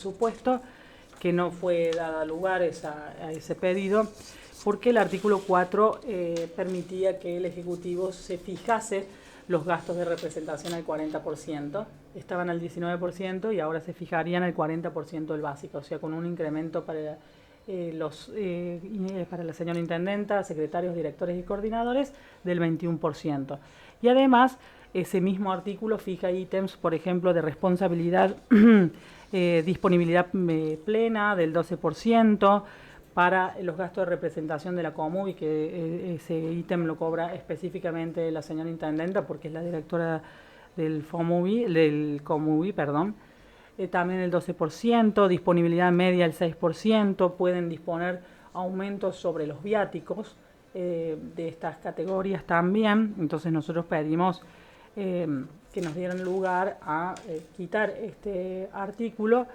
Supuesto que no fue dada lugar a ese pedido porque el artículo 4 permitía que el Ejecutivo se fijase los gastos de representación al 40%, estaban al 19% y ahora se fijarían al 40% del básico, o sea, con un incremento para la señora intendenta, secretarios, directores y coordinadores del 21%. Y además, ese mismo artículo fija ítems, por ejemplo, de responsabilidad, disponibilidad plena del 12%, para los gastos de representación de la COMUBI, que ese ítem lo cobra específicamente la señora intendenta porque es la directora del COMUBI, perdón. También el 12%, disponibilidad media el 6%, pueden disponer aumentos sobre los viáticos de estas categorías también. Entonces nosotros pedimos que nos dieran lugar a quitar este artículo.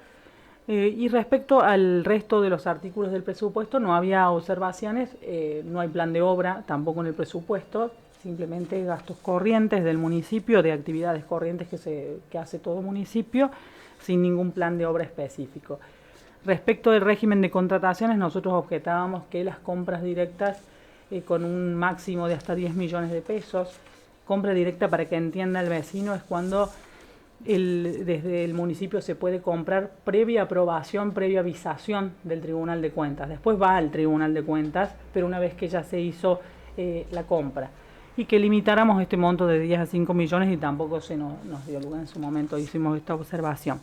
Y respecto al resto de los artículos del presupuesto no había observaciones, no hay plan de obra tampoco en el presupuesto, simplemente gastos corrientes del municipio, de actividades corrientes que hace todo municipio, sin ningún plan de obra específico. Respecto del régimen de contrataciones, nosotros objetábamos que las compras directas con un máximo de hasta 10 millones de pesos, compra directa para que entienda el vecino es cuando desde el municipio se puede comprar previa aprobación, previa avisación del Tribunal de Cuentas. Después va al Tribunal de Cuentas, pero una vez que ya se hizo la compra. Y que limitáramos este monto de 10 a 5 millones y tampoco se nos dio lugar en su momento, hicimos esta observación.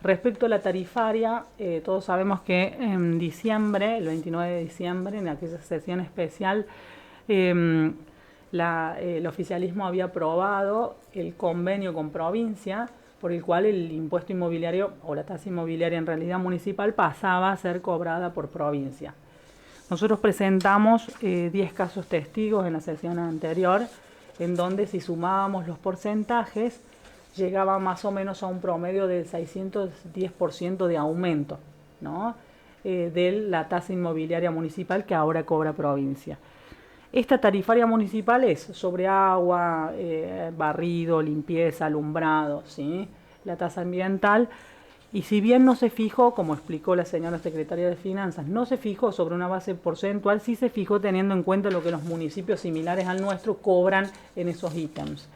Respecto a la tarifaria, todos sabemos que en diciembre, el 29 de diciembre, en aquella sesión especial, el oficialismo había aprobado el convenio con provincia por el cual el impuesto inmobiliario o la tasa inmobiliaria en realidad municipal pasaba a ser cobrada por provincia. Nosotros presentamos 10 casos testigos en la sesión anterior, en donde si sumábamos los porcentajes llegaba más o menos a un promedio del 610% de aumento, ¿no? De la tasa inmobiliaria municipal que ahora cobra provincia. Esta tarifaria municipal es sobre agua, barrido, limpieza, alumbrado, ¿sí? La tasa ambiental. Y si bien no se fijó, como explicó la señora secretaria de Finanzas, no se fijó sobre una base porcentual, sí se fijó teniendo en cuenta lo que los municipios similares al nuestro cobran en esos ítems.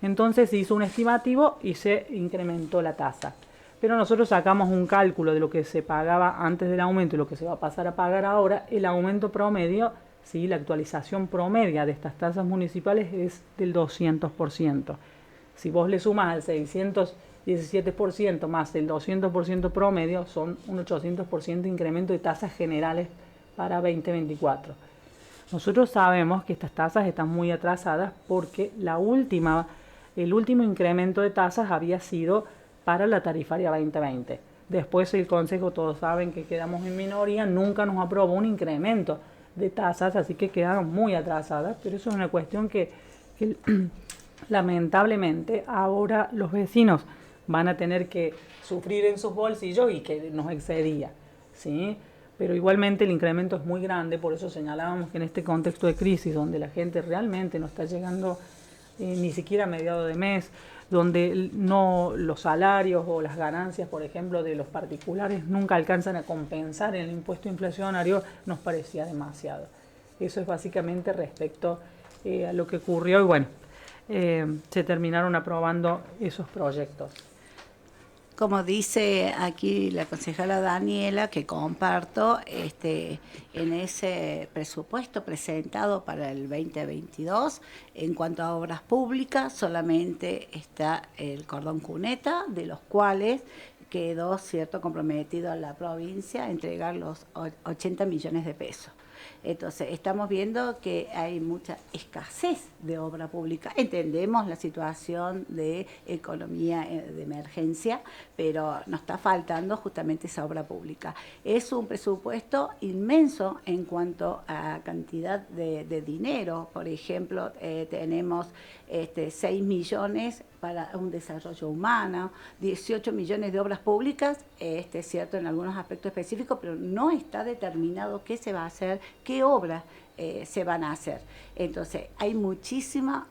Entonces se hizo un estimativo y se incrementó la tasa. Pero nosotros sacamos un cálculo de lo que se pagaba antes del aumento y lo que se va a pasar a pagar ahora. El aumento promedio, ¿sí? La actualización promedia de estas tasas municipales es del 200%. Si vos le sumas al 617% más el 200% promedio, son un 800% incremento de tasas generales para 2024. Nosotros sabemos que estas tasas están muy atrasadas porque el último incremento de tasas había sido para la tarifaria 2020. Después el Consejo, todos saben que quedamos en minoría, nunca nos aprobó un incremento de tasas, así que quedaron muy atrasadas, pero eso es una cuestión que lamentablemente ahora los vecinos van a tener que sufrir en sus bolsillos y que nos excedía, ¿sí? Pero igualmente el incremento es muy grande, por eso señalábamos que en este contexto de crisis, donde la gente realmente no está llegando ni siquiera a mediados de mes, donde no los salarios o las ganancias, por ejemplo, de los particulares nunca alcanzan a compensar el impuesto inflacionario, nos parecía demasiado. Eso es básicamente respecto a lo que ocurrió y bueno, se terminaron aprobando esos proyectos. Como dice aquí la concejala Daniela, que comparto, en ese presupuesto presentado para el 2022, en cuanto a obras públicas, solamente está el cordón cuneta, de los cuales quedó comprometido a la provincia a entregar los 80 millones de pesos. Entonces, estamos viendo que hay mucha escasez de obra pública. Entendemos la situación de economía de emergencia, pero nos está faltando justamente esa obra pública. Es un presupuesto inmenso en cuanto a cantidad de dinero. Por ejemplo, tenemos 6 millones para un desarrollo humano, 18 millones de obras públicas, es cierto en algunos aspectos específicos, pero no está determinado qué se va a hacer, qué obras se van a hacer. Entonces, hay muchísimo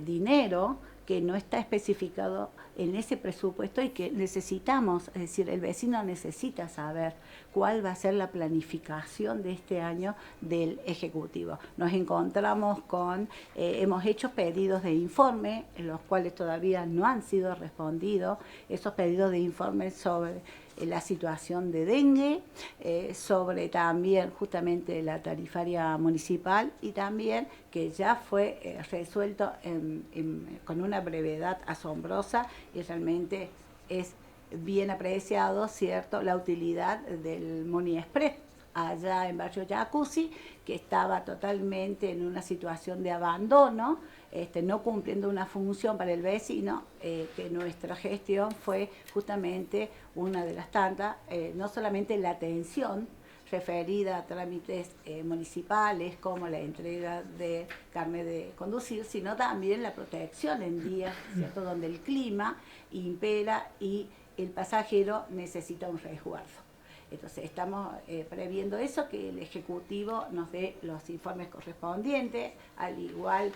dinero que no está especificado en ese presupuesto y que necesitamos, es decir, el vecino necesita saber cuál va a ser la planificación de este año del Ejecutivo. Nos encontramos con, hemos hecho pedidos de informe, en los cuales todavía no han sido respondidos, esos pedidos de informe sobre la situación de dengue, sobre también justamente la tarifaria municipal y también que ya fue resuelto con una brevedad asombrosa y realmente es bien apreciado, ¿cierto?, la utilidad del Muni Express allá en Barrio Jacuzzi, que estaba totalmente en una situación de abandono, no cumpliendo una función para el vecino, que nuestra gestión fue justamente una de las tantas, no solamente la atención referida a trámites municipales como la entrega de carnet de conducir, sino también la protección en días, ¿cierto?, donde el clima impera y el pasajero necesita un resguardo. Entonces estamos previendo eso, que el Ejecutivo nos dé los informes correspondientes. Al igual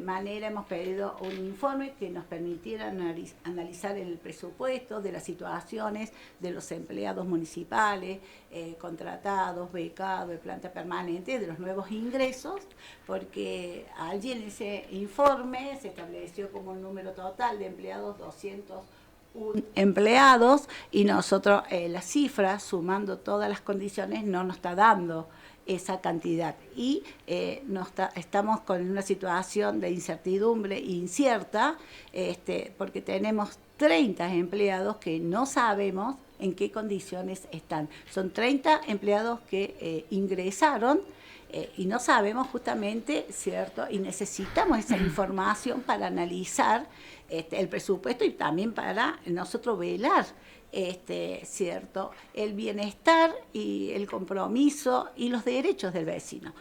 manera hemos pedido un informe que nos permitiera analizar el presupuesto de las situaciones de los empleados municipales, contratados, becados, de planta permanente, de los nuevos ingresos, porque allí en ese informe se estableció como un número total de empleados 201 empleados y nosotros la cifra, sumando todas las condiciones, no nos está dando esa cantidad y estamos con una situación de incertidumbre incierta, porque tenemos 30 empleados que no sabemos en qué condiciones están. Son 30 empleados que ingresaron y no sabemos justamente, ¿cierto? Y necesitamos esa información para analizar el presupuesto y también para nosotros velar, ¿cierto?, el bienestar y el compromiso y los derechos del vecino.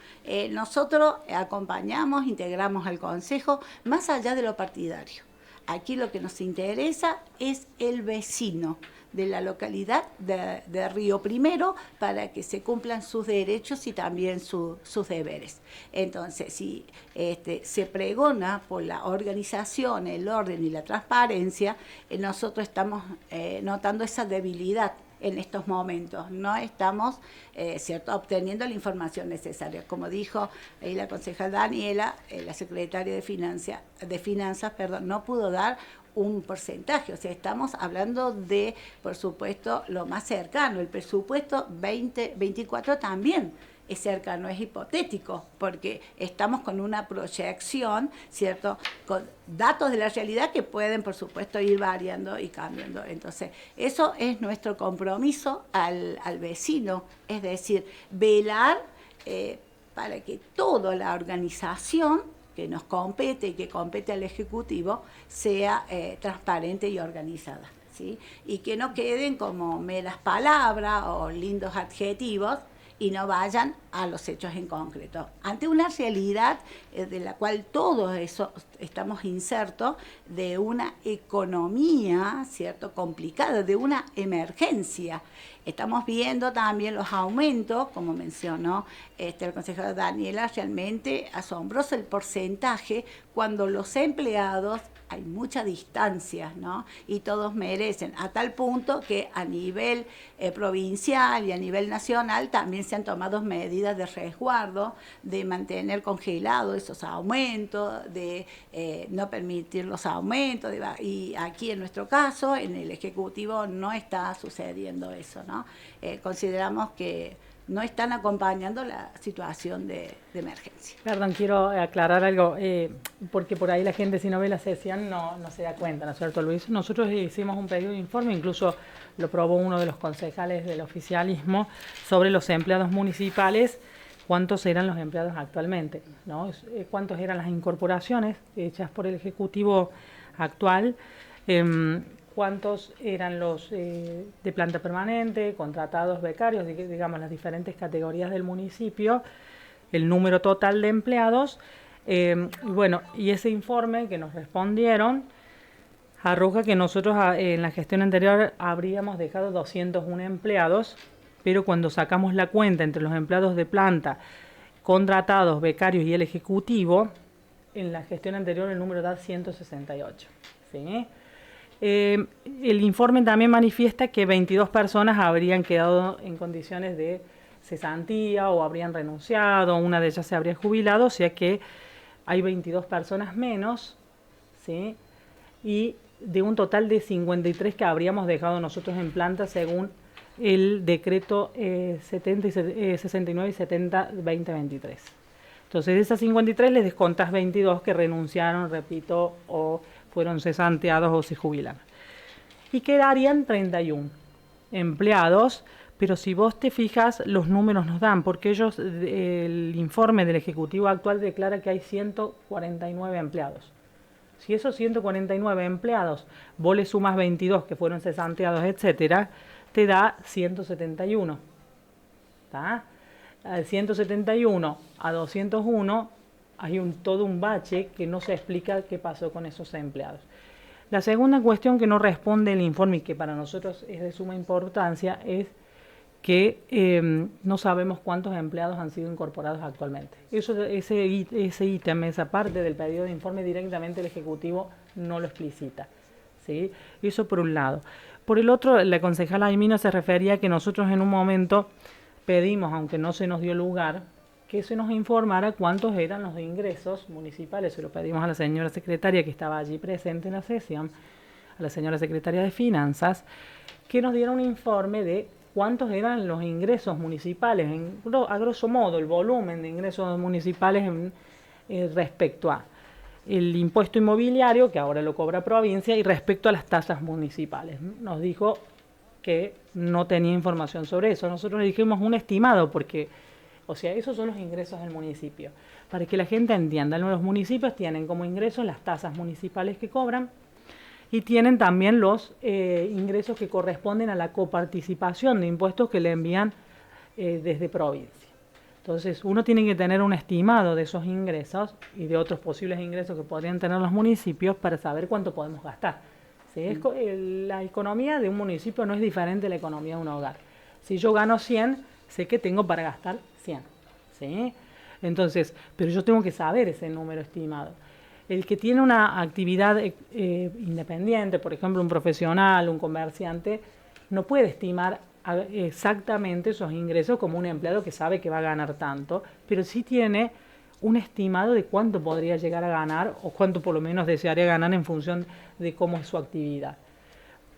Nosotros acompañamos, integramos al Consejo más allá de lo partidario. Aquí lo que nos interesa es el vecino de la localidad de Río Primero para que se cumplan sus derechos y también sus deberes. Entonces, si se pregona por la organización, el orden y la transparencia, nosotros estamos notando esa debilidad en estos momentos. No estamos ¿cierto?, obteniendo la información necesaria. Como dijo ahí la concejal Daniela, la secretaria de Finanzas, no pudo dar un porcentaje, o sea, estamos hablando de, por supuesto, lo más cercano. El presupuesto 2024 también es cercano, es hipotético, porque estamos con una proyección, ¿cierto?, con datos de la realidad que pueden, por supuesto, ir variando y cambiando. Entonces, eso es nuestro compromiso al vecino, es decir, velar para que toda la organización que nos compete y que compete al Ejecutivo sea transparente y organizada, ¿sí? Y que no queden como meras palabras o lindos adjetivos y no vayan a los hechos en concreto. Ante una realidad de la cual todos eso estamos insertos, de una economía, ¿cierto?, complicada, de una emergencia. Estamos viendo también los aumentos, como mencionó el consejero Daniela, realmente asombroso el porcentaje cuando los empleados, hay mucha distancia, ¿no?, y todos merecen, a tal punto que a nivel provincial y a nivel nacional también se han tomado medidas de resguardo, de mantener congelados esos aumentos, de no permitir los aumentos, y aquí en nuestro caso, en el Ejecutivo, no está sucediendo eso, ¿no? Consideramos que no están acompañando la situación de emergencia. Perdón, quiero aclarar algo, porque por ahí la gente, si no ve la sesión, no se da cuenta, ¿no es cierto, Luis? Nosotros hicimos un pedido de informe, incluso lo probó uno de los concejales del oficialismo, sobre los empleados municipales, cuántos eran los empleados actualmente, ¿no? Cuántos eran las incorporaciones hechas por el Ejecutivo actual, cuántos eran los de planta permanente, contratados, becarios, digamos, las diferentes categorías del municipio, el número total de empleados, bueno, y ese informe que nos respondieron arroja que nosotros en la gestión anterior habríamos dejado 201 empleados, pero cuando sacamos la cuenta entre los empleados de planta, contratados, becarios y el Ejecutivo, en la gestión anterior el número da 168, ¿sí? El informe también manifiesta que 22 personas habrían quedado en condiciones de cesantía o habrían renunciado, una de ellas se habría jubilado, o sea que hay 22 personas menos, ¿sí? Y de un total de 53 que habríamos dejado nosotros en planta según el decreto 69 y 70 2023. Entonces de esas 53 les descontas 22 que renunciaron, repito, o fueron cesanteados o se jubilan. Y quedarían 31 empleados, pero si vos te fijas, los números nos dan, porque el informe del Ejecutivo actual declara que hay 149 empleados. Si esos 149 empleados vos le sumas 22 que fueron cesanteados, etcétera, te da 171. ¿Está? Al 171 a 201 hay todo un bache que no se explica qué pasó con esos empleados. La segunda cuestión que no responde el informe y que para nosotros es de suma importancia es que no sabemos cuántos empleados han sido incorporados actualmente. Ese ítem, esa parte del pedido de informe directamente el Ejecutivo no lo explicita, ¿sí? Eso por un lado. Por el otro, la concejala Aimino se refería a que nosotros en un momento pedimos, aunque no se nos dio lugar, que se nos informara cuántos eran los ingresos municipales. Se lo pedimos a la señora secretaria que estaba allí presente en la sesión, a la señora secretaria de Finanzas, que nos diera un informe de cuántos eran los ingresos municipales, a grosso modo, el volumen de ingresos municipales respecto a el impuesto inmobiliario, que ahora lo cobra provincia, y respecto a las tasas municipales. Nos dijo que no tenía información sobre eso. Nosotros le dijimos un estimado, porque, o sea, esos son los ingresos del municipio. Para que la gente entienda, los municipios tienen como ingresos las tasas municipales que cobran, y tienen también los ingresos que corresponden a la coparticipación de impuestos que le envían desde provincia. Entonces, uno tiene que tener un estimado de esos ingresos y de otros posibles ingresos que podrían tener los municipios para saber cuánto podemos gastar. ¿Sí? La economía de un municipio no es diferente a la economía de un hogar. Si yo gano 100, sé que tengo para gastar 100. ¿Sí? Entonces, pero yo tengo que saber ese número estimado. El que tiene una actividad independiente, por ejemplo, un profesional, un comerciante, no puede estimar exactamente esos ingresos como un empleado que sabe que va a ganar tanto, pero sí tiene un estimado de cuánto podría llegar a ganar o cuánto por lo menos desearía ganar en función de cómo es su actividad.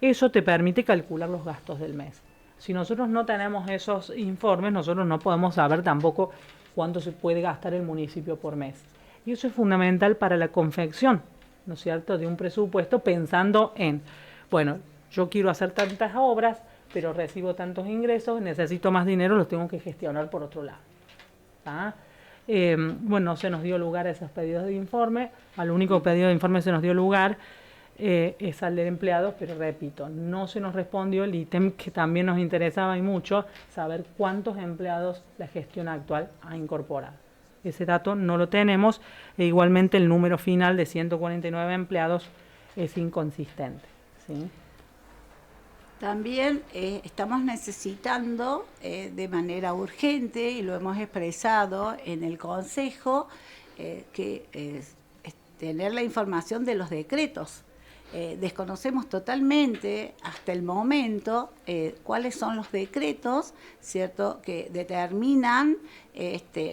Eso te permite calcular los gastos del mes. Si nosotros no tenemos esos informes, nosotros no podemos saber tampoco cuánto se puede gastar el municipio por mes. Y eso es fundamental para la confección, ¿no es cierto?, de un presupuesto pensando en, bueno, yo quiero hacer tantas obras, pero recibo tantos ingresos, necesito más dinero, los tengo que gestionar por otro lado. ¿Ah? Bueno, se nos dio lugar a esos pedidos de informe, al único pedido de informe se nos dio lugar es al de empleados, pero repito, no se nos respondió el ítem que también nos interesaba y mucho, saber cuántos empleados la gestión actual ha incorporado. Ese dato no lo tenemos e igualmente el número final de 149 empleados es inconsistente, ¿sí? También estamos necesitando de manera urgente, y lo hemos expresado en el Consejo, que tener la información de los decretos. Desconocemos totalmente hasta el momento cuáles son los decretos, ¿cierto?, que determinan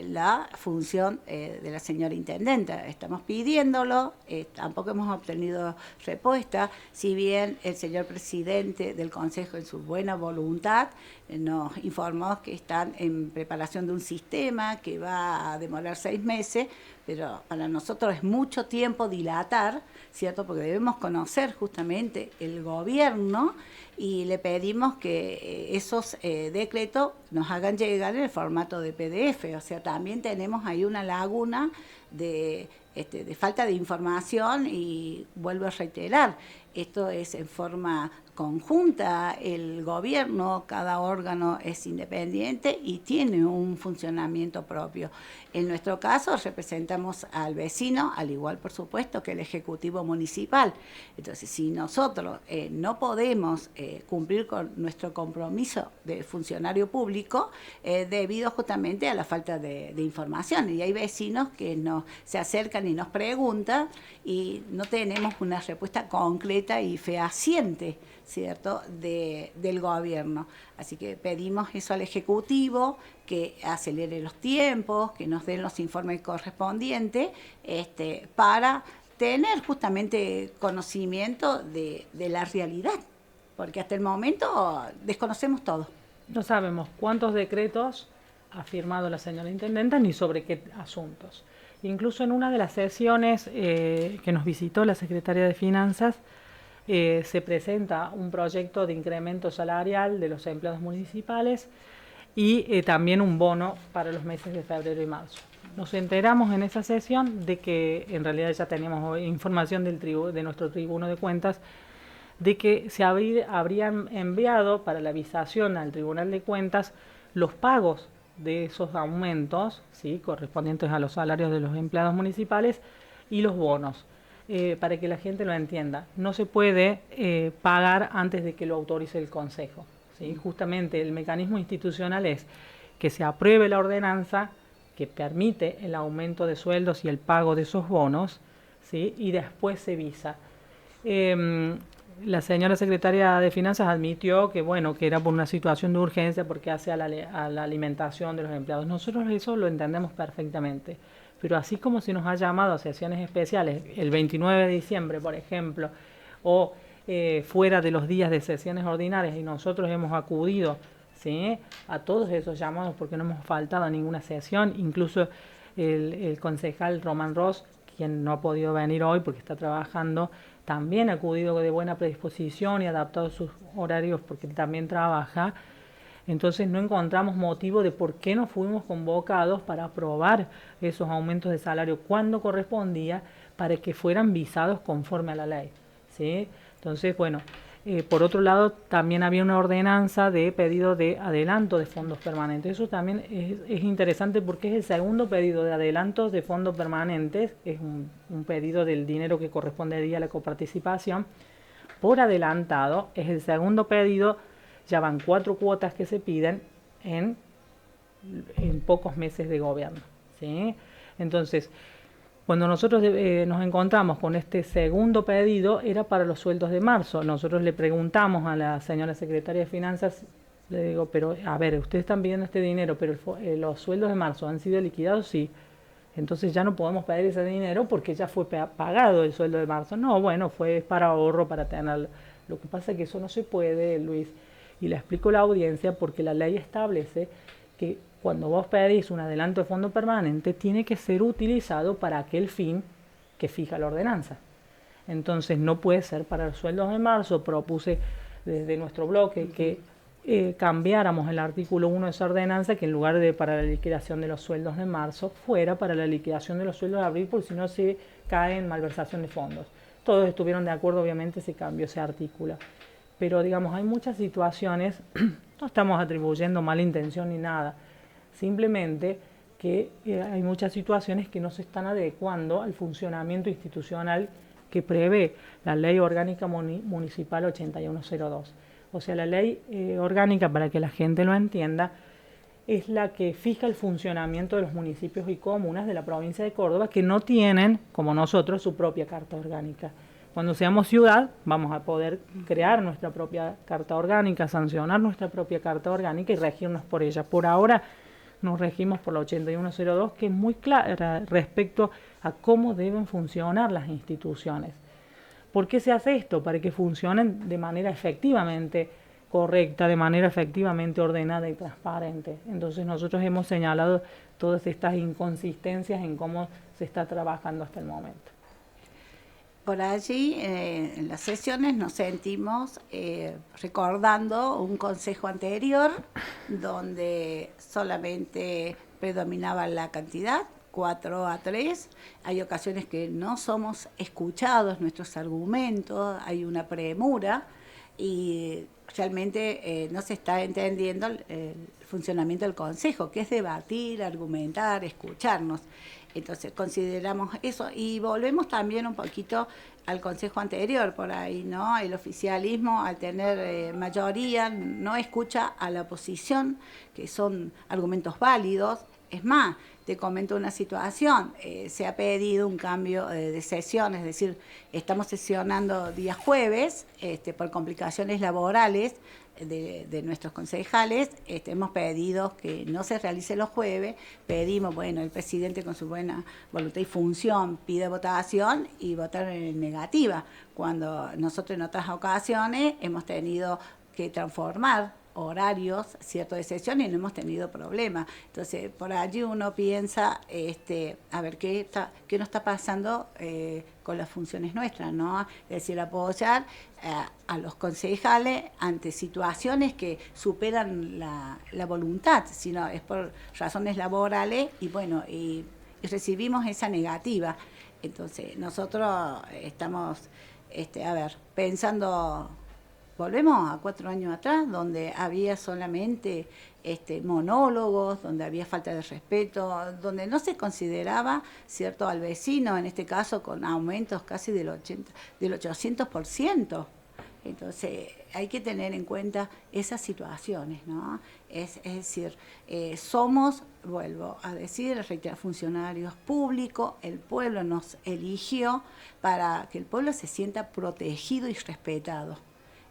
la función de la señora intendenta. Estamos pidiéndolo, tampoco hemos obtenido respuesta, si bien el señor presidente del Consejo en su buena voluntad nos informó que están en preparación de un sistema que va a demorar 6 meses, pero para nosotros es mucho tiempo dilatar, ¿cierto?, porque debemos conocer justamente el gobierno y le pedimos que esos decretos nos hagan llegar en el formato de PDF. O sea, también tenemos ahí una laguna de falta de información y vuelvo a reiterar, esto es en forma conjunta, el gobierno, cada órgano es independiente y tiene un funcionamiento propio. En nuestro caso representamos al vecino, al igual por supuesto que el Ejecutivo Municipal. Entonces, si nosotros no podemos cumplir con nuestro compromiso de funcionario público, debido justamente a la falta de información, y hay vecinos que nos se acercan y nos preguntan y no tenemos una respuesta concreta y fehaciente, ¿cierto?, del gobierno. Así que pedimos eso al Ejecutivo, que acelere los tiempos, que nos den los informes correspondientes, para tener justamente conocimiento de la realidad, porque hasta el momento desconocemos todo. No sabemos cuántos decretos ha firmado la señora intendenta ni sobre qué asuntos. Incluso en una de las sesiones que nos visitó la secretaria de Finanzas, se presenta un proyecto de incremento salarial de los empleados municipales y también un bono para los meses de febrero y marzo. Nos enteramos en esa sesión de que en realidad ya teníamos información de nuestro tribuno de cuentas de que se habrían enviado para la avisación al Tribunal de Cuentas los pagos de esos aumentos, ¿sí?, correspondientes a los salarios de los empleados municipales y los bonos. Para que la gente lo entienda, no se puede pagar antes de que lo autorice el Consejo, ¿sí? Justamente el mecanismo institucional es que se apruebe la ordenanza que permite el aumento de sueldos y el pago de esos bonos, ¿sí?, y después se visa. La señora secretaria de Finanzas admitió que, bueno, que era por una situación de urgencia porque hace a la alimentación de los empleados. Nosotros eso lo entendemos perfectamente. Pero así como se nos ha llamado a sesiones especiales, el 29 de diciembre, por ejemplo, o fuera de los días de sesiones ordinarias, y nosotros hemos acudido, ¿sí?, a todos esos llamados porque no hemos faltado a ninguna sesión, incluso el concejal Román Ross, quien no ha podido venir hoy porque está trabajando, también ha acudido de buena predisposición y adaptado sus horarios porque él también trabaja. Entonces no encontramos motivo de por qué no fuimos convocados para aprobar esos aumentos de salario cuando correspondía para que fueran visados conforme a la ley, ¿sí? Entonces, bueno, por otro lado, también había una ordenanza de pedido de adelanto de fondos permanentes. Eso también es interesante porque es el segundo pedido de adelantos de fondos permanentes, es un pedido del dinero que correspondería a la coparticipación por adelantado, es el segundo pedido. Ya van 4 cuotas que se piden en pocos meses de gobierno, ¿sí? Entonces, cuando nosotros nos encontramos con este segundo pedido, era para los sueldos de marzo. Nosotros le preguntamos a la señora secretaria de Finanzas, le digo, pero a ver, ustedes están pidiendo este dinero, pero los sueldos de marzo han sido liquidados, sí. Entonces ya no podemos pedir ese dinero porque ya fue pagado el sueldo de marzo. No, bueno, fue para ahorro, para tenerlo. Lo que pasa es que eso no se puede, Luis. Y le explico a la audiencia porque la ley establece que cuando vos pedís un adelanto de fondo permanente tiene que ser utilizado para aquel fin que fija la ordenanza. Entonces no puede ser para los sueldos de marzo. Propuse desde nuestro bloque que cambiáramos el artículo 1 de esa ordenanza, que en lugar de para la liquidación de los sueldos de marzo fuera para la liquidación de los sueldos de abril, porque si no se cae en malversación de fondos. Todos estuvieron de acuerdo, obviamente se cambió ese artículo. Pero, digamos, hay muchas situaciones, no estamos atribuyendo mala intención ni nada, simplemente que hay muchas situaciones que no se están adecuando al funcionamiento institucional que prevé la Ley Orgánica Municipal 8102. O sea, la Ley Orgánica, para que la gente lo entienda, es la que fija el funcionamiento de los municipios y comunas de la provincia de Córdoba que no tienen, como nosotros, su propia Carta Orgánica. Cuando seamos ciudad, vamos a poder crear nuestra propia carta orgánica, sancionar nuestra propia carta orgánica y regirnos por ella. Por ahora nos regimos por la 8102, que es muy clara respecto a cómo deben funcionar las instituciones. ¿Por qué se hace esto? Para que funcionen de manera efectivamente correcta, de manera efectivamente ordenada y transparente. Entonces nosotros hemos señalado todas estas inconsistencias en cómo se está trabajando hasta el momento. Por allí, en las sesiones, nos sentimos recordando un consejo anterior donde solamente predominaba la cantidad, 4-3. Hay ocasiones que no somos escuchados nuestros argumentos, hay una premura y realmente no se está entendiendo el funcionamiento del consejo, que es debatir, argumentar, escucharnos. Entonces consideramos eso y volvemos también un poquito al consejo anterior por ahí, ¿no? El oficialismo, al tener mayoría, no escucha a la oposición, que son argumentos válidos, Es más, te comento una situación, se ha pedido un cambio de sesión, es decir, estamos sesionando día jueves por complicaciones laborales de nuestros concejales, hemos pedido que no se realice los jueves, pedimos, bueno, el presidente con su buena voluntad y función pide votación y votaron en negativa, cuando nosotros en otras ocasiones hemos tenido que transformar horarios, cierto, de sesión y no hemos tenido problemas. Entonces, por allí uno piensa, a ver, ¿qué nos está pasando con las funciones nuestras, ¿no? Es decir, apoyar a los concejales ante situaciones que superan la voluntad, sino es por razones laborales y bueno, y recibimos esa negativa. Entonces, nosotros estamos, pensando. Volvemos a 4 años atrás, donde había solamente monólogos, donde había falta de respeto, donde no se consideraba, cierto, al vecino, en este caso con aumentos casi del 800%. Entonces, hay que tener en cuenta esas situaciones, ¿no? Es decir, somos, vuelvo a decir, reiterar, funcionarios públicos, el pueblo nos eligió para que el pueblo se sienta protegido y respetado.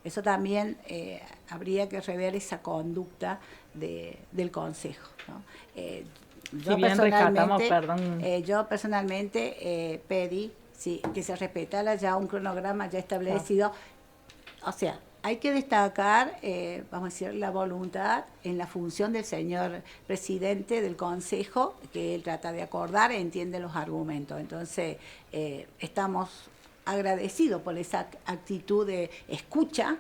Eso también habría que rever esa conducta del Consejo, ¿no? Yo personalmente pedí que se respetara ya un cronograma ya establecido. O sea, hay que destacar, vamos a decir, la voluntad en la función del señor presidente del Consejo, que él trata de acordar e entiende los argumentos. Entonces, estamos agradecido por esa actitud de escucha,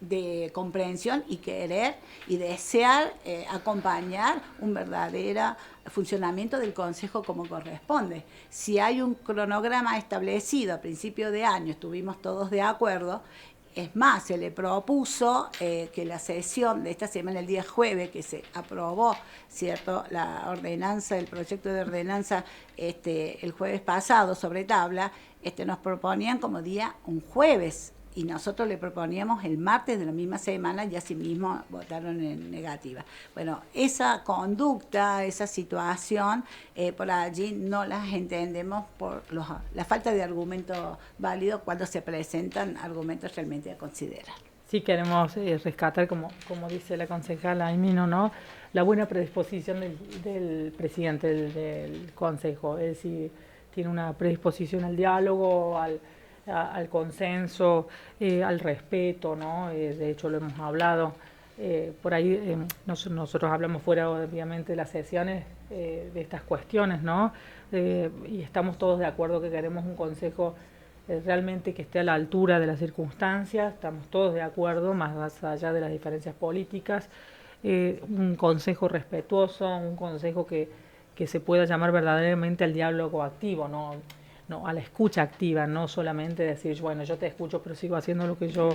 de comprensión y querer y desear acompañar un verdadero funcionamiento del Consejo como corresponde. Si hay un cronograma establecido a principio de año, estuvimos todos de acuerdo. Es más, se le propuso que la sesión de esta semana, el día jueves, que se aprobó, ¿cierto?, la ordenanza, el proyecto de ordenanza el jueves pasado sobre tabla, nos proponían como día un jueves y nosotros le proponíamos el martes de la misma semana y asimismo votaron en negativa. Bueno, esa conducta, esa situación, por allí no las entendemos por la falta de argumentos válidos cuando se presentan argumentos realmente a considerar. Sí, queremos rescatar, como dice la concejala Aimino, ¿no?, la buena predisposición del presidente del Consejo, es decir, tiene una predisposición al diálogo, al consenso, al respeto, ¿no? De hecho lo hemos hablado, por ahí nosotros hablamos fuera obviamente de las sesiones de estas cuestiones, ¿no? Y estamos todos de acuerdo que queremos un consejo realmente que esté a la altura de las circunstancias, estamos todos de acuerdo, más allá de las diferencias políticas, un consejo respetuoso, un consejo que se pueda llamar verdaderamente al diálogo activo, no a la escucha activa, no solamente decir, bueno, yo te escucho pero sigo haciendo lo que yo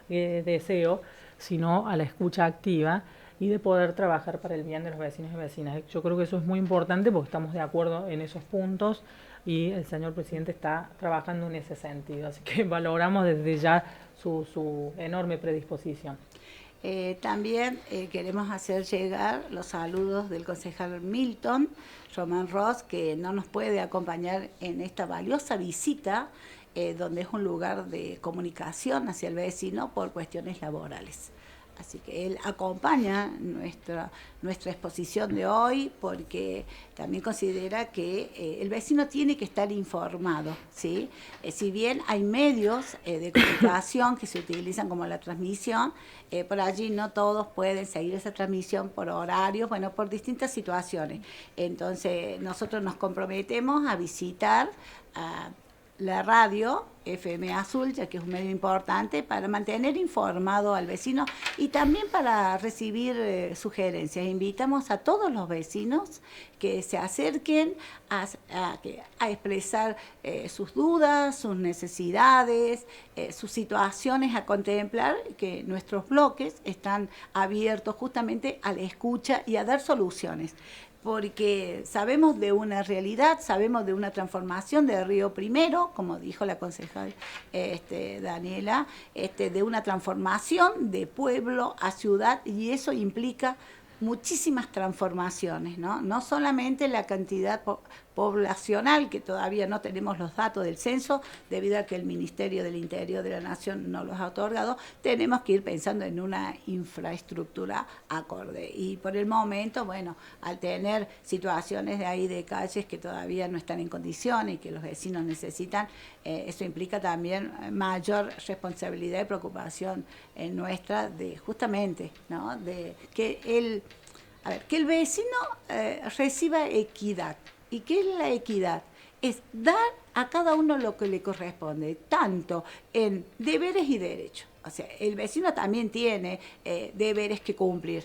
deseo, sino a la escucha activa y de poder trabajar para el bien de los vecinos y vecinas. Yo creo que eso es muy importante porque estamos de acuerdo en esos puntos y el señor presidente está trabajando en ese sentido, así que valoramos desde ya su enorme predisposición. También queremos hacer llegar los saludos del concejal Milton Román Ross, que no nos puede acompañar en esta valiosa visita, donde es un lugar de comunicación hacia el vecino por cuestiones laborales. Así que él acompaña nuestra exposición de hoy porque también considera que el vecino tiene que estar informado, ¿sí? Si bien hay medios de comunicación que se utilizan como la transmisión, por allí no todos pueden seguir esa transmisión por horarios, bueno, por distintas situaciones. Entonces nosotros nos comprometemos a visitar la radio FM Azul, ya que es un medio importante, para mantener informado al vecino y también para recibir sugerencias. Invitamos a todos los vecinos que se acerquen a expresar sus dudas, sus necesidades, sus situaciones a contemplar, que nuestros bloques están abiertos justamente a la escucha y a dar soluciones. Porque sabemos de una realidad, sabemos de una transformación de Río Primero, como dijo la concejal Daniela, de una transformación de pueblo a ciudad, y eso implica muchísimas transformaciones, ¿no? No solamente la cantidad poblacional, que todavía no tenemos los datos del censo, debido a que el Ministerio del Interior de la Nación no los ha otorgado, tenemos que ir pensando en una infraestructura acorde. Y por el momento, bueno, al tener situaciones de ahí de calles que todavía no están en condiciones y que los vecinos necesitan, eso implica también mayor responsabilidad y preocupación nuestra de justamente, ¿no? De que el vecino reciba equidad. ¿Y qué es la equidad? Es dar a cada uno lo que le corresponde, tanto en deberes y derechos. O sea, el vecino también tiene deberes que cumplir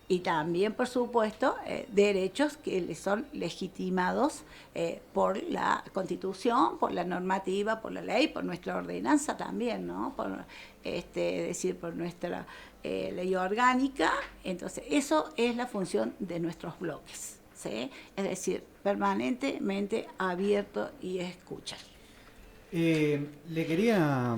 y también, por supuesto, derechos que le son legitimados por la Constitución, por la normativa, por la ley, por nuestra ordenanza también, ¿no? Es decir, por nuestra ley orgánica. Entonces, eso es la función de nuestros bloques, ¿sí? Es decir, permanentemente abierto y escuchar. Le quería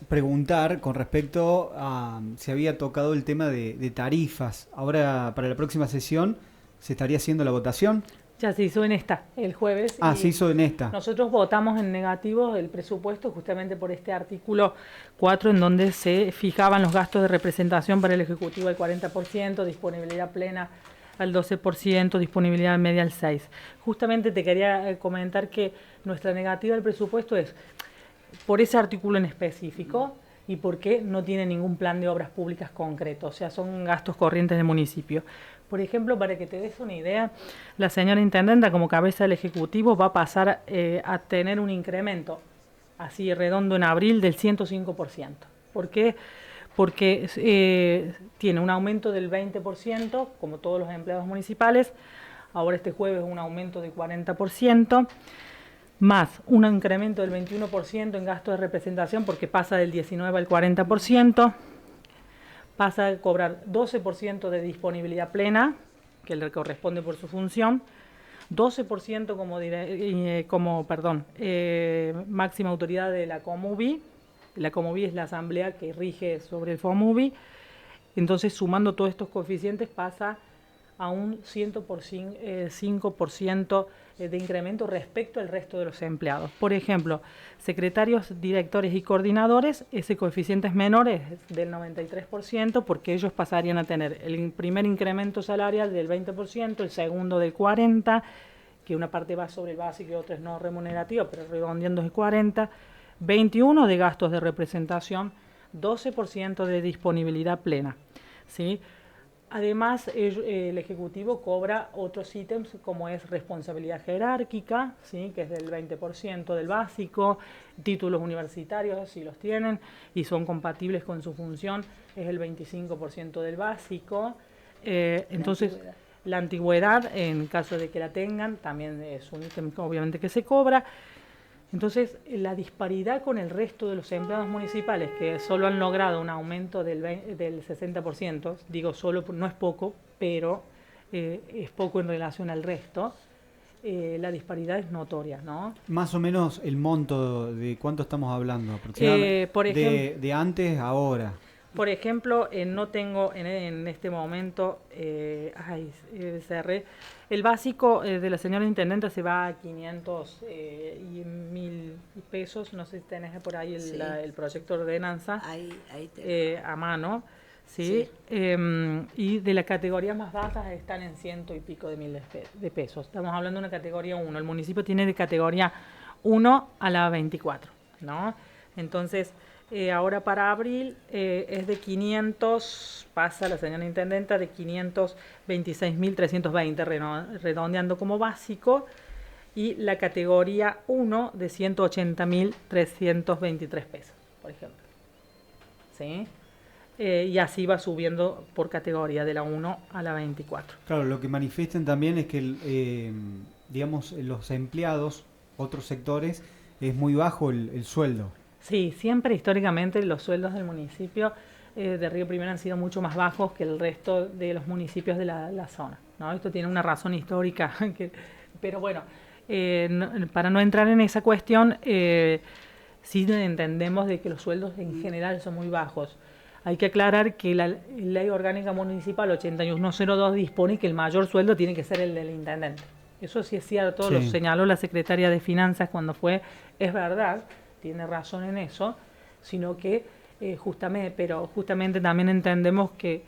preguntar con respecto a si había tocado el tema de tarifas. Ahora, para la próxima sesión, ¿se estaría haciendo la votación? Ya se hizo en esta, el jueves. Se hizo en esta. Nosotros votamos en negativo el presupuesto justamente por este artículo 4, en donde se fijaban los gastos de representación para el Ejecutivo al 40%, disponibilidad plena al 12%, disponibilidad media al 6%. Justamente te quería comentar que nuestra negativa al presupuesto es por ese artículo en específico y porque no tiene ningún plan de obras públicas concreto, o sea, son gastos corrientes del municipio. Por ejemplo, para que te des una idea, la señora intendenta como cabeza del Ejecutivo va a pasar a tener un incremento así redondo en abril del 105%. ¿Por qué? Porque tiene un aumento del 20%, como todos los empleados municipales. Ahora este jueves un aumento del 40%, más un incremento del 21% en gasto de representación, porque pasa del 19% al 40%. Pasa a cobrar 12% de disponibilidad plena, que le corresponde por su función, 12% como máxima autoridad de la Comubi. La Comubi es la asamblea que rige sobre el FOMUBI. Entonces, sumando todos estos coeficientes, pasa a un 105% de incremento respecto al resto de los empleados. Por ejemplo, secretarios, directores y coordinadores, ese coeficiente es menor, es del 93%, porque ellos pasarían a tener el primer incremento salarial del 20%, el segundo del 40%, que una parte va sobre el básico y otra es no remunerativa, pero redondeando es el 40%, 21% de gastos de representación, 12% de disponibilidad plena, ¿sí? Además, el Ejecutivo cobra otros ítems como es responsabilidad jerárquica, ¿sí? Que es del 20% del básico, títulos universitarios, si los tienen y son compatibles con su función, es el 25% del básico. Entonces, la antigüedad, en caso de que la tengan, también es un ítem obviamente que se cobra. Entonces, la disparidad con el resto de los empleados municipales, que solo han logrado un aumento del 60%, digo solo, no es poco, pero es poco en relación al resto, la disparidad es notoria, ¿no? Más o menos el monto de cuánto estamos hablando aproximadamente, por ejemplo, de antes a ahora. Por ejemplo, no tengo en este momento, cerré, el básico de la señora intendenta se va a 500 y 1.000 pesos, no sé si tenés por ahí el proyecto de ordenanza a mano, ¿sí? Y de las categorías más bajas están en 100 y pico de mil de pesos. Estamos hablando de una categoría 1, el municipio tiene de categoría 1 a la 24, ¿no? Entonces, ahora para abril es de 500, pasa la señora intendenta, de 526.320, redondeando como básico, y la categoría 1 de 180.323 pesos, por ejemplo. ¿Sí? Y así va subiendo por categoría de la 1 a la 24. Claro, lo que manifiestan también es que, digamos, los empleados, otros sectores, es muy bajo el sueldo. Sí, siempre históricamente los sueldos del municipio de Río Primero han sido mucho más bajos que el resto de los municipios de la zona, ¿no? Esto tiene una razón histórica, pero bueno, para no entrar en esa cuestión, sí entendemos de que los sueldos en general son muy bajos. Hay que aclarar que la Ley Orgánica Municipal 8102 dispone que el mayor sueldo tiene que ser el del intendente. Eso sí es cierto, Sí. lo señaló la secretaria de Finanzas cuando fue, es verdad, tiene razón en eso, sino que justamente también entendemos que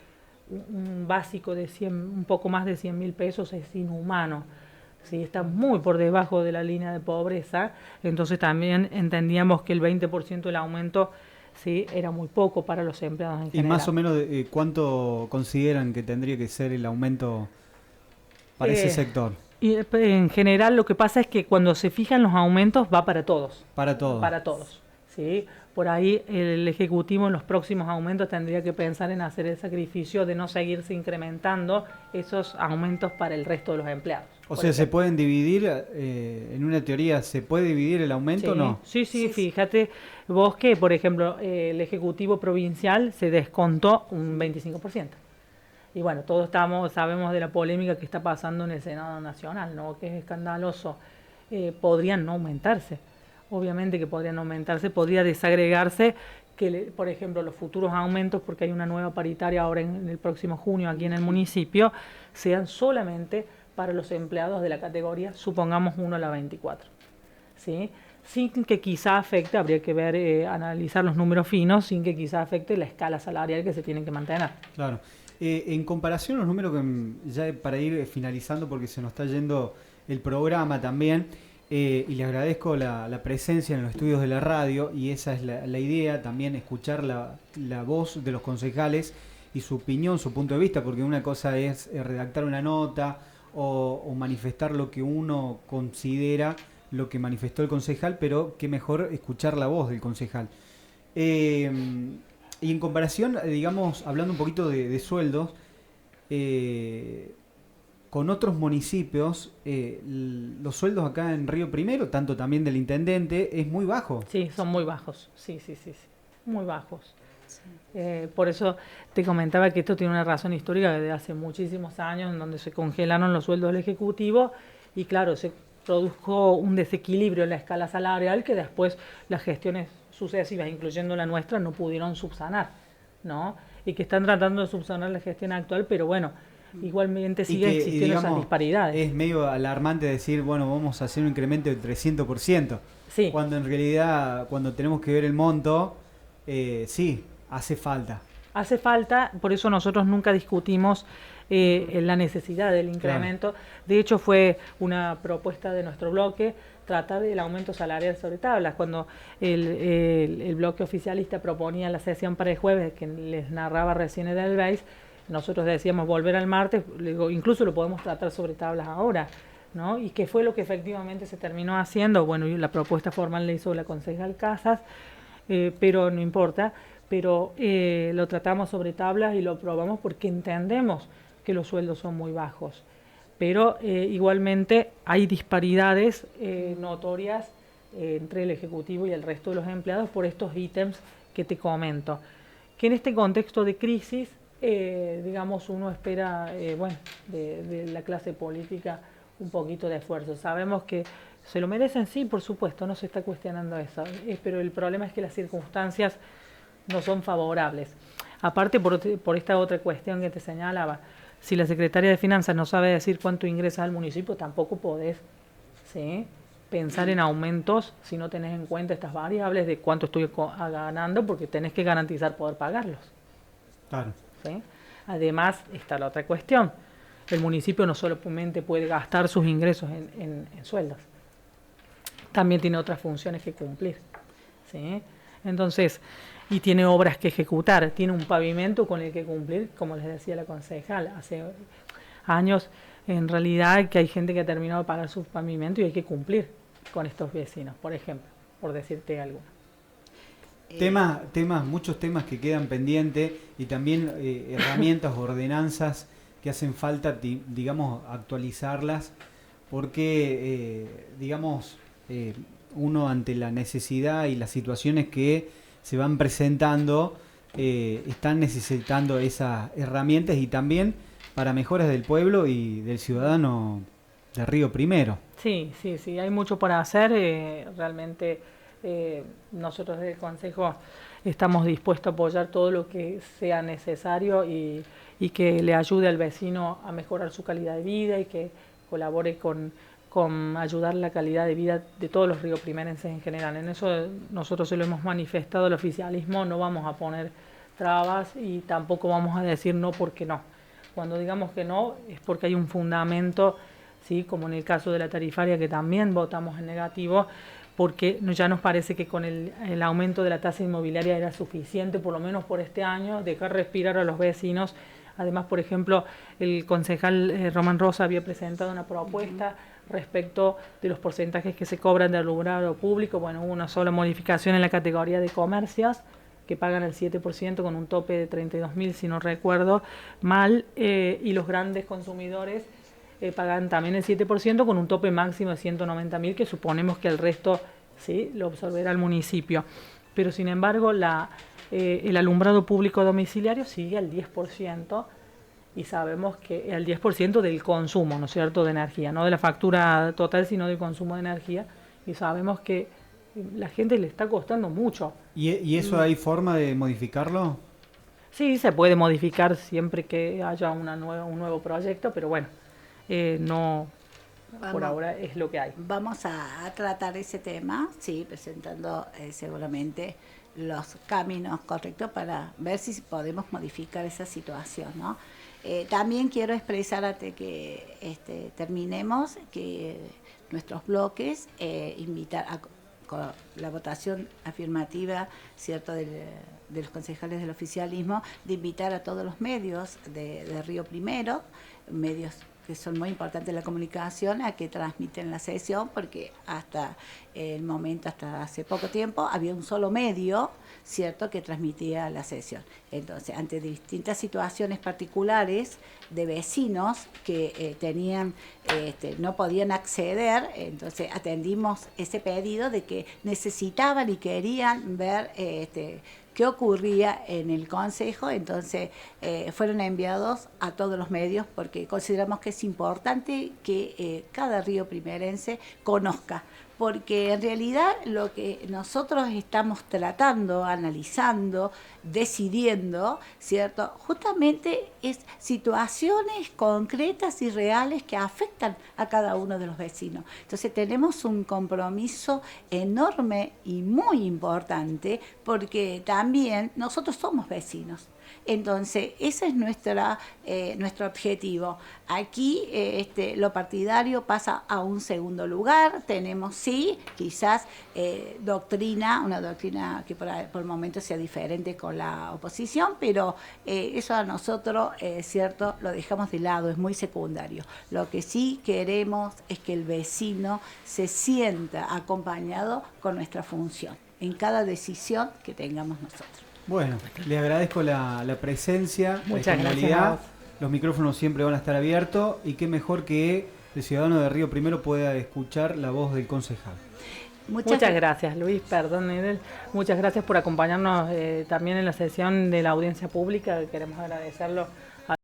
un básico de 100, un poco más de 100.000 pesos es inhumano. Sí, está muy por debajo de la línea de pobreza, entonces también entendíamos que el 20% del aumento sí era muy poco para los empleados en Y general. más o menos, ¿cuánto consideran que tendría que ser el aumento para ese sector? Y en general lo que pasa es que cuando se fijan los aumentos va para todos. Para todos. Para todos. ¿Sí? Por ahí el Ejecutivo en los próximos aumentos tendría que pensar en hacer el sacrificio de no seguirse incrementando esos aumentos para el resto de los empleados. O sea, ¿se pueden dividir, en una teoría, se puede dividir el aumento o no? Sí, fíjate vos que, por ejemplo, el Ejecutivo Provincial se descontó un 25%. Y bueno, todos sabemos de la polémica que está pasando en el Senado Nacional, ¿no? Que es escandaloso. Podrían no aumentarse. Obviamente que podrían aumentarse, podría desagregarse que, por ejemplo, los futuros aumentos, porque hay una nueva paritaria ahora en el próximo junio aquí en el municipio, sean solamente para los empleados de la categoría, supongamos 1 a la 24. ¿Sí? Sin que quizá afecte, habría que ver, analizar los números finos, sin que quizá afecte la escala salarial que se tiene que mantener. Claro. En comparación a los números que ya para ir finalizando, porque se nos está yendo el programa también, y le agradezco la presencia en los estudios de la radio, y esa es la idea, también escuchar la voz de los concejales y su opinión, su punto de vista, porque una cosa es redactar una nota o manifestar lo que uno considera, lo que manifestó el concejal, pero qué mejor escuchar la voz del concejal. Y en comparación, digamos, hablando un poquito de sueldos, con otros municipios, los sueldos acá en Río Primero, tanto también del intendente, es muy bajo. Sí, son muy bajos, sí, muy bajos. Por eso te comentaba que esto tiene una razón histórica desde hace muchísimos años, en donde se congelaron los sueldos del Ejecutivo y claro, se produjo un desequilibrio en la escala salarial que después las gestiones sucesivas, incluyendo la nuestra, no pudieron subsanar, ¿no? Y que están tratando de subsanar la gestión actual, pero bueno, igualmente siguen existiendo esas disparidades. Es medio alarmante decir, bueno, vamos a hacer un incremento del 300%, sí. Cuando en realidad, cuando tenemos que ver el monto, sí, hace falta. Hace falta, por eso nosotros nunca discutimos la necesidad del incremento. Claro. De hecho, fue una propuesta de nuestro bloque tratar el aumento salarial sobre tablas. Cuando el bloque oficialista proponía la sesión para el jueves, que les narraba recién Edelweiss, nosotros decíamos volver al martes, incluso lo podemos tratar sobre tablas ahora, ¿no? Y qué fue lo que efectivamente se terminó haciendo. Bueno, la propuesta formal la hizo la concejal Casas, pero no importa. Pero lo tratamos sobre tablas y lo probamos porque entendemos que los sueldos son muy bajos. Pero igualmente hay disparidades notorias entre el Ejecutivo y el resto de los empleados por estos ítems que te comento. Que en este contexto de crisis, digamos, uno espera, de la clase política un poquito de esfuerzo. Sabemos que se lo merecen, sí, por supuesto, no se está cuestionando eso. Pero el problema es que las circunstancias no son favorables. Aparte, por esta otra cuestión que te señalaba, si la Secretaría de Finanzas no sabe decir cuánto ingresa al municipio, tampoco podés, ¿sí?, pensar en aumentos si no tenés en cuenta estas variables de cuánto estoy ganando, porque tenés que garantizar poder pagarlos. Claro. ¿Sí? Además, está la otra cuestión. El municipio no solamente puede gastar sus ingresos en sueldos, también tiene otras funciones que cumplir, ¿sí? Entonces, y tiene obras que ejecutar, tiene un pavimento con el que cumplir, como les decía la concejal, hace años en realidad que hay gente que ha terminado de pagar su pavimento y hay que cumplir con estos vecinos, por ejemplo, por decirte algo. Muchos temas que quedan pendientes y también herramientas, ordenanzas que hacen falta, digamos, actualizarlas, porque, uno ante la necesidad y las situaciones que se van presentando, están necesitando esas herramientas y también para mejoras del pueblo y del ciudadano de Río Primero. Sí, hay mucho para hacer, realmente nosotros del Consejo estamos dispuestos a apoyar todo lo que sea necesario y que le ayude al vecino a mejorar su calidad de vida y que colabore con ayudar la calidad de vida de todos los rioprimerenses en general. En eso nosotros se lo hemos manifestado al oficialismo, no vamos a poner trabas y tampoco vamos a decir no porque no. Cuando digamos que no es porque hay un fundamento, ¿sí? Como en el caso de la tarifaria que también votamos en negativo, porque ya nos parece que con el aumento de la tasa inmobiliaria era suficiente, por lo menos por este año, dejar respirar a los vecinos. Además, por ejemplo, el concejal Román Rosa había presentado una propuesta respecto de los porcentajes que se cobran de alumbrado público. Bueno, hubo una sola modificación en la categoría de comercios, que pagan el 7% con un tope de 32.000, si no recuerdo mal, y los grandes consumidores pagan también el 7% con un tope máximo de 190.000, que suponemos que el resto sí lo absorberá el municipio. Pero sin embargo, el alumbrado público domiciliario sigue al 10%, y sabemos que el 10% del consumo, ¿no es cierto?, de energía, no de la factura total, sino del consumo de energía, y sabemos que la gente le está costando mucho. ¿Y eso hay forma de modificarlo? Sí, se puede modificar siempre que haya un nuevo proyecto, pero bueno, no, por ahora es lo que hay. Vamos a tratar ese tema, sí, presentando seguramente los caminos correctos para ver si podemos modificar esa situación, ¿no? También quiero expresar antes que terminemos que nuestros bloques invitar con la votación afirmativa, cierto, de los concejales del oficialismo, de invitar a todos los medios de Río Primero, medios que son muy importantes en la comunicación, a que transmiten la sesión, porque hasta el momento, hasta hace poco tiempo, había un solo medio, cierto, que transmitía la sesión. Entonces, ante distintas situaciones particulares de vecinos que no podían acceder, entonces atendimos ese pedido de que necesitaban y querían ver qué ocurría en el Consejo. Entonces fueron enviados a todos los medios porque consideramos que es importante que cada rioprimerense conozca, porque en realidad lo que nosotros estamos tratando, analizando, decidiendo, ¿cierto?, justamente es situaciones concretas y reales que afectan a cada uno de los vecinos. Entonces tenemos un compromiso enorme y muy importante, porque también nosotros somos vecinos. Entonces, ese es nuestro objetivo. Aquí lo partidario pasa a un segundo lugar. Tenemos, sí, quizás una doctrina que por el momento sea diferente con la oposición, pero eso a nosotros, cierto, lo dejamos de lado, es muy secundario. Lo que sí queremos es que el vecino se sienta acompañado con nuestra función en cada decisión que tengamos nosotros. Bueno, les agradezco la presencia, Muchas la gracias. disponibilidad. Los micrófonos siempre van a estar abiertos y qué mejor que el ciudadano de Río Primero pueda escuchar la voz del concejal. Muchas gracias, Luis, perdón, Edel. Muchas gracias por acompañarnos también en la sesión de la audiencia pública. Queremos agradecerlo